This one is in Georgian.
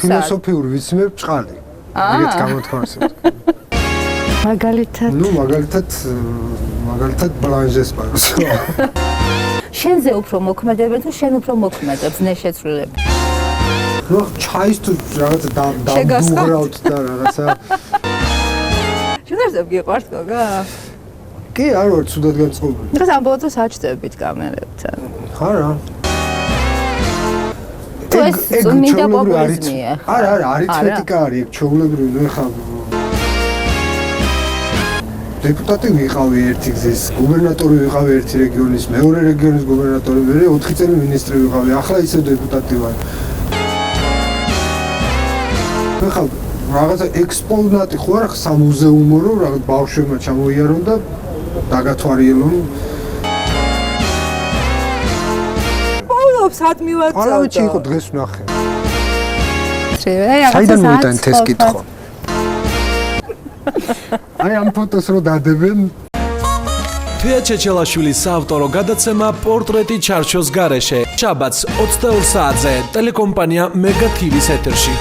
ფილოსოფიურ ვიცმებ ჭყალი. ეგეც გამოთქვას. მაგალითად. ნუ მაგალითად ბლანჟეს პარს. შენზე უფრო მოქმედებენ თუ შენ უფრო მოქმედებს ნეშეცვლილები? ნუ ჩაის თუ რაღაცა დამდუღრავთ და რაღაცა. შენ გიყვარს გოგა? კი, არ ვარ ცუდად განწყობილი. დღეს ამ ბოლოს საჭდებით კამერებთან. ხარა. თუ ეს მინდა პოპულიზმია. არა, არითმეტიკა არის, ჩაულებრივი, ნუ ხა დეპუტატი ვიყავი ერთი გზის, გუბერნატორი ვიყავი ერთი რეგიონის, მეორე რეგიონის გუბერნატორი, მე 4 წელი მინისტრი ვიყავი, ახლა ისევ დეპუტატი ვარ. ხა რაღაცა ექსპონატი ხო არა სამუზეუმო რო რაღაც ბავშვებმა ჩამოიარონ და დაგათვალიერონ. პოულობს ატმივაწავდა. არავითი იყო დღეს ვნახე. საიდან საიდან მოიტანეთ ეს კითხვა? აი ამ ფოტოს რო დადებენ თია ჩეჩელაშვილის საავტორო გადაცემა პორტრეტი ჩარჩოს გარეშე. შაბათს 22 საათზე ტელეკომპანია მეგა TV-ს ეთერში.